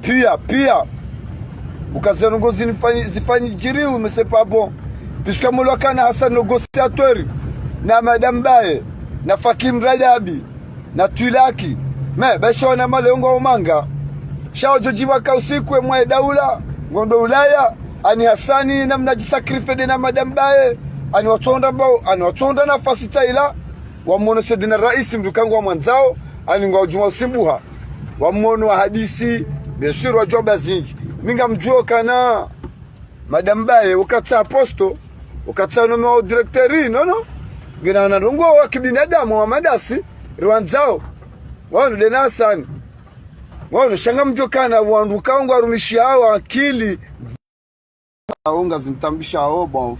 pia ukaziongozi zifanyi jiriu mais c'est pas bon puisque mulokana hasa négociateur na Madame Baye na Fakim Radabi na Tulaki me bashona malongo umanga shao jojiwa ka usiku mwa daula ngondo Ulaya ani Hasani na mnajisacrifice na Madame Baye ani watonda nafasi taila wamuono sedina rais mdukangu wa mwanzao ani ngojuma usimbuha wamuono wa hadisi bien sûr wajua bazinji minga mjuo kana Madame Baye ukata posto ukata nome wa directeur no gina na rungo wa kibinadamu wa madasi rwanzao wano denasani wano shanga mjuo kana wanduka wangu arumishi hawa akili unga zintambisha hao bon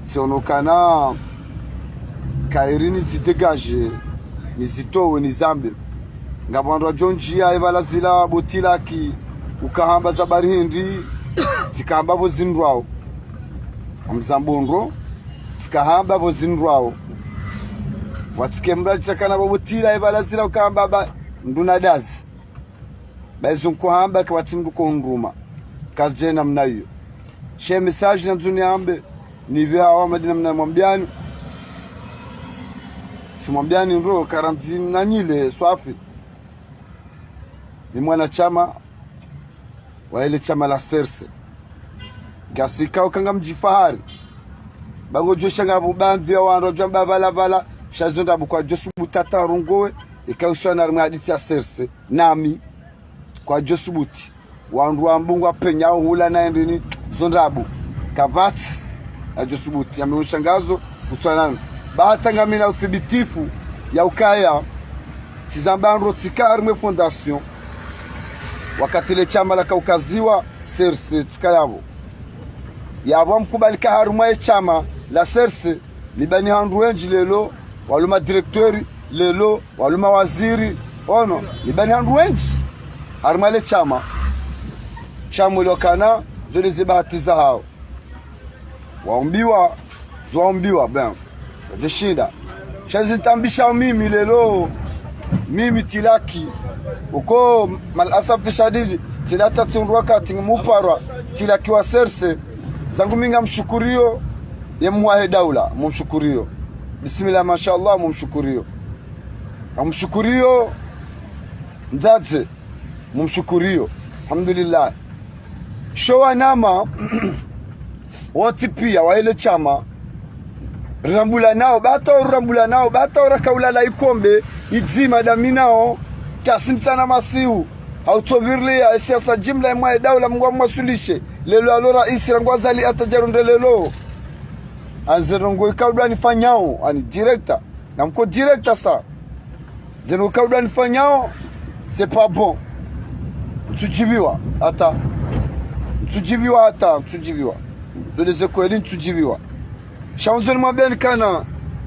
sionokana kairini zidegage nizitowe nizambe ngabandwa jonjia evala zila botila ki ukahamba za barindi zikahamba bo zinrwao amzambondro zikahamba bo zinrwao watikemra chakana bo botila evala zila ukahamba ba nduna dazi bazunko hamba kwa timdu ko nduma kazjena mnayo she message na mzuni ambe ni vya hawa madina mnamwambiani simwambiani ndo karantini na nyile swafi ni mwanachama wa ile chama la Serse gasika ukanga mjifahari bango joshanga bubamvi ya wanro jamba vala shazonda bukwa josubutata rungowe ikausana mwadisi ya Serse nami kwa josubuti wanru ambungwa penya hula na endini zondabu kavati na josubuti ameushangazo uswanano bahatanga mina uthibitifu ya ukaya sizambanro tikarme fondation wakati ile chama la kaukaziwa Serse tikayabo yabo mkubalika haruma ya chama la Serse libani handu wenji lelo waluma direktori lelo waluma waziri ono libani handu wenji haruma ile chama ulokana zole zibahatiza hao waombiwa ben jeshinda shazitambisha mimi lelo mimi tilaki uko malasaf shadidi tilata tunruaka tinguparwa tilaki wa Serse zangu minga mshukurio yemwahe daula mumshukurio bismillah mashallah mumshukurio ndadze mumshukurio alhamdulillah showa nama wati pia wa ile chama rambula nao bata rakaula la ikombe idzima daminao tasimtana masiu autovirli ya siasa jimla ya daula mngwa mwasulishe lelo alora isi rangwazali atajarunde lelo anzerongo ikaudwa nifanyao ani director na mko director sa zeno ikaudwa nifanyao c'est pas bon mtujibiwa hata zoleze kweli mtujibiwa shaunzoni mwabeni kana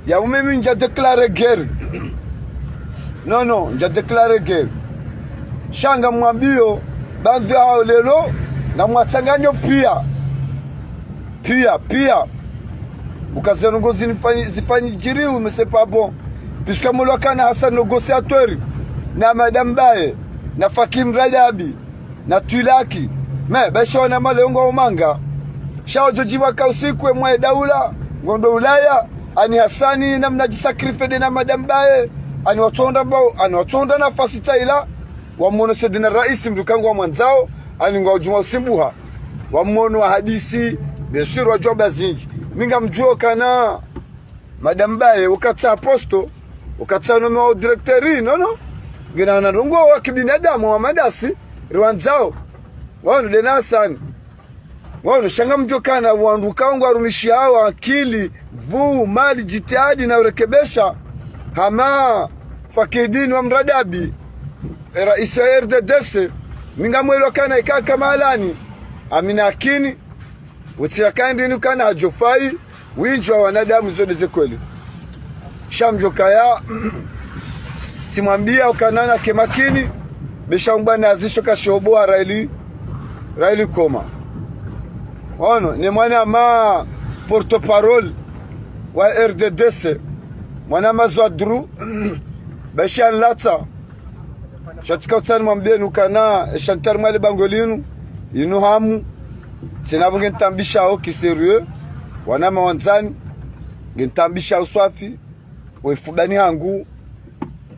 ya umemi nja declare guerre no nja declare guerre shanga mwambio bandhi hao lelo na mwatsanganyo pia ukaziongozi zifanyi jiriu mais c'est pas bon puisque mulokana hasa négociateur na Madame Baye na Fakim Radabi na Tulaki me bashona malongo umanga shao jojiwa ka usiku mwa daula ngondo Ulaya ani Hasani na mnajisacrifice na Madame Baye ani watonda nafasi taila wamuono sedina rais mdukangu wa mwanzao ani ngojuma usimbuha wamuono wa hadisi bien sûr wajua bazinji minga mjuo kana Madame Baye ukata posto ukata nome wa directeur no gina na rungo wa kibinadamu wa madasi rwanzao wano denasani wano shanga mjuo kana wanduka wangu arumishi hawa akili mali jitihadi na urekebesha hama Fakidini wa Mradabi rais wa RDDC minga mwelo kana ikaka malani amina akini utirakandini kana hajofai winjwa wanadamu zote zekweli shamjoka ya simwambia ukanana kemakini besha umbana azisho kashoboa raili koma wano ni mwana ma porte parole wa RDDC mwana mazwadru besha nlata shatika utani mwambieni ukana shantari mwale bangolinu inu hamu sinabu ngentambisha o kiserieux wanama wanzani ngentambisha uswafi wefudani hangu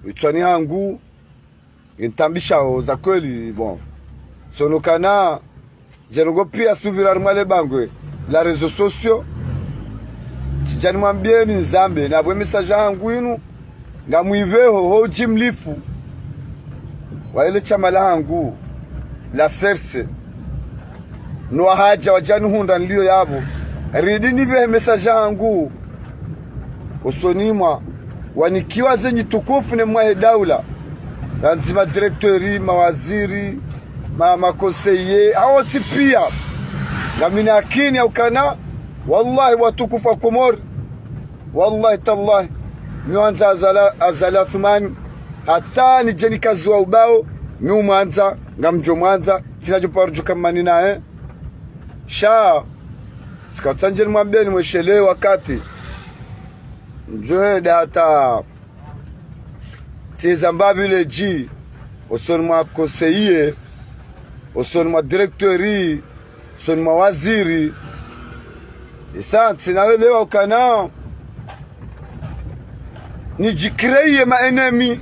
witwani hangu ngentambisha o za kweli bon sonokana zerongo pia subira mwale bangwe la réseaux sociaux sijani mwambieni nzambe na bwe message hangu inu ngamwiveho hoji mlifu wa ile chama la hangu la serse no haja wajani hunda nilio yabo ridi nive message hangu usonima wanikiwa zenye tukufu ne mwahe daula ranzima directori mawaziri makonseye hao tipia ngamina akini au kana wallahi watukufu wa Komori wallahi tallahi miwanza azala Athmani hata ni jeni kazi wa ubao miu mwanza ngamjo mwanza sinajo parujo kama nina sha sikatanje mwambeni mweshele wakati njoe data tiza mbabile ji osoni mwa konseye osoni mwa directori osoni mwa waziri isanti na elewa ukana nijicreye ma ennemi.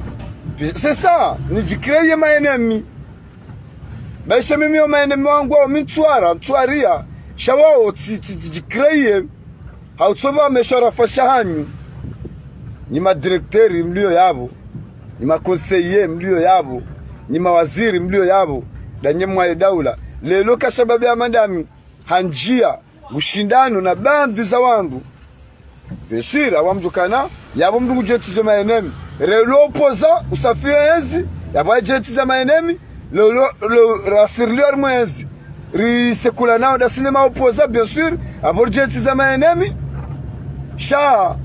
C'est ça, nijicreye ma ennemi. Baisha mimi ma ennemi wangu wa mtwaria. Shawao tijicreye. Hautsoba meshora fashahanyu. Ni madirekteri mlio yabo. Ni makonseye mlio yabo. Ni mawaziri mlio yabo. Danye mwa daula. Lelo kashababi ya madami. Hanjia. Ushindano na bandhi za wandu. Besira wamjukana yabo mndu jetizo maenemi relo poza usafiri enzi yabo jetiza maenemi lo rasirlior mwezi ri sekula nao da sinema opoza bien sûr abo jetiza maenemi sha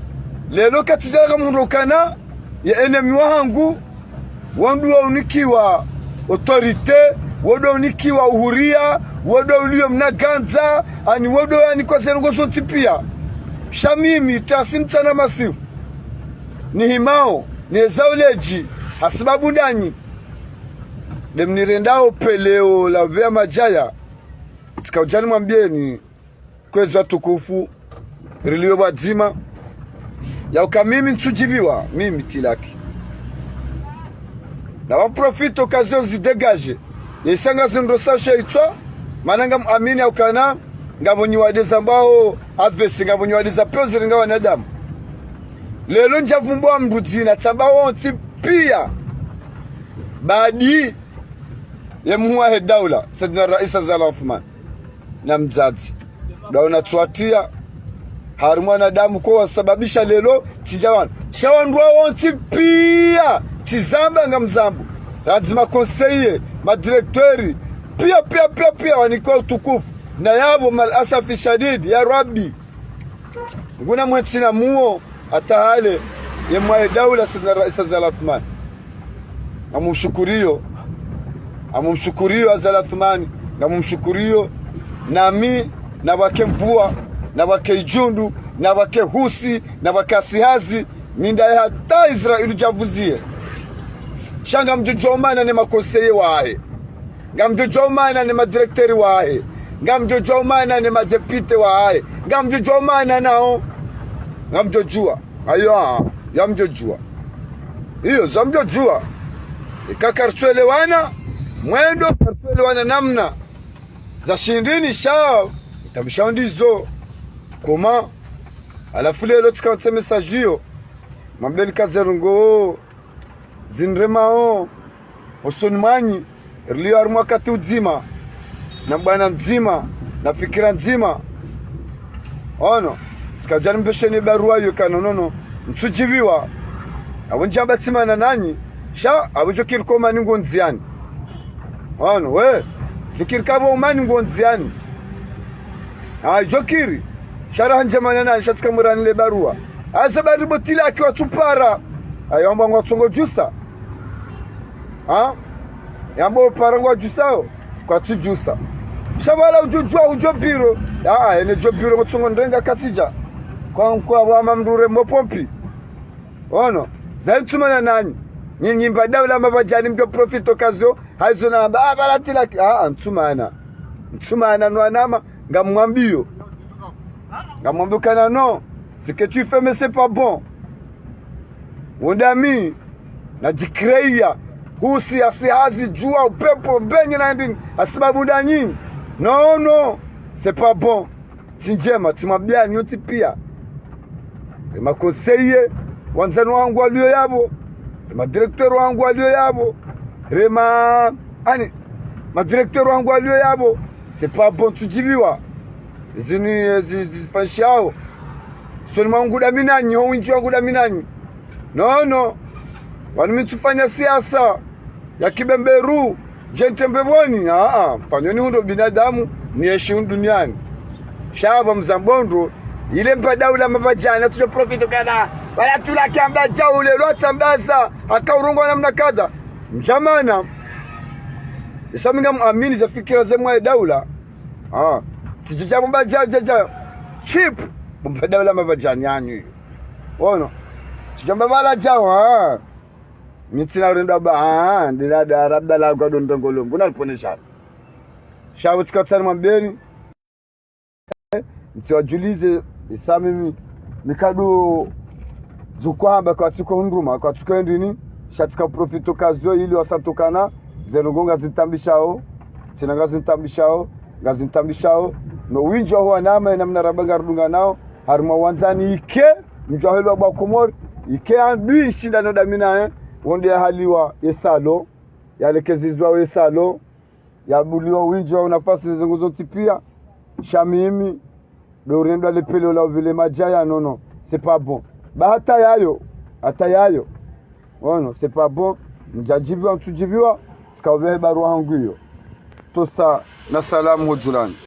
lelo katijaga mndukana ya enemi wangu wandu unikiwa autorite wodo unikiwa uhuria wodo ulio mnaganza ani wodo yani kwa zengozo tipia shamimi tasimtana masifu ni himao ni zauleji hasibabu ndani demnirendao peleo la vya majaya tikaujani mwambieni kwezi watukufu rilio wadzima ya ukamimi ntujibiwa mimi tilaki na waprofito okazio zidegaje yisanga zindosa sheitwa mananga amini ya ukana ngabonyi wadeza mbao avesi ngabonyi wadeza peo ziringa wanadamu lelo njavumbo mrudina tamba wonti pia baadi ya muwa daula Sayyidina Rais Azala Othman na mzazi dauna tuatia harumwana damu kwa wasababisha lelo tijawana shawandu wonti pia tizamba ngamzambu lazima konseye madirektori pia wanikuwa utukufu na yabo malasafi shadidi ya Rabbi nguna mwetina muo atahale ya mwae daula Sayyidina Rais Azala Othman amumshukurio Azala Othman amumshukurio nami na wake mvua na wake ijundu na wake husi na wakasihazi minda ya hata Israeli javuzie shanga mjojomana ne makonseye wae ngamjojomana ne madirekteri wae ngamjojomana ne madepite wae ngamjojomana nao ngamjojua ayo yamjojua hiyo zamjojua ikakartuelewana mwendo kartuelewana namna za shindini shao itabishaundizo koma alafu lelo tukanse message hiyo mambeli kazerungo zinremao osonmanyi rilio armwa kati uzima na bwana nzima na fikira nzima ono tukajani mpesheni barua hiyo kanonono mtujibiwa abunjaba timana nanyi sha abujokiri koma ningo nziani ono we jokiri kabo umani ngo nziani jokiri shara njamana nani shatika murani le barua azabari botila akiwa tupara ayomba ngotsongo jusa yambo parangwa jusao kwa tujusa shabala ujujua ujobiro ene jobiro ngotsongo ndenga katija kwa wa mamdure mopompi ono zaituma na nani nyinyi mbadaula mabajani mjo profito kazo haizo na balatila ntsumana nwanama ngamwambio kana non ce que tu fais mais c'est pas bon wondami najikreia husi asihazi jua upepo benye na ndini asibabu da nyinyi no c'est pas bon sinjema timabia uti pia makoseye wanzani wangu walio yabo madirekteur wangu walio yabo madirekteur wangu walio yabo c'est pas bon tujibiwa zifashao soni wangu da minanyi winchi wangu da minanyi no wanimitufanya siasa ya kibemberu jentembeboni fanyoni hundo binadamu nieshi duniani shaba mzambondo ile mbadaula mabajana tuje profito kana wala tula kiamba jaule lota mbaza akaurungwa namna kada mjamana isaminga muamini za fikira za mwa daula tijija mbaja chip mbadaula mabajana yanyu ono tijamba bala jawa mitina urenda ba ndila rabda la kwa dondongolo nguna liponesha shawo tikatsana mambeni mtiwajulize isa mimi mikado zukwamba kwa tuko nduma kwa tuko ndini shatika profito kazo ili wasatokana zenongonga zitambishao tinanga zitambishao no winjo huwa nama namna rabanga rudunga nao haruma wanzani ike mjahelo ba komor ike andu shinda no damina wonde haliwa esalo yalekezizwa esalo yabuliwa winjo nafasi zengozo tipia shamimi dorendo le pelo la vile majaya non c'est pas bon hata yayo ono c'est pas bon mjajibiwa tujibiwa sikawe barua hangu hiyo tosa na salamu hujulani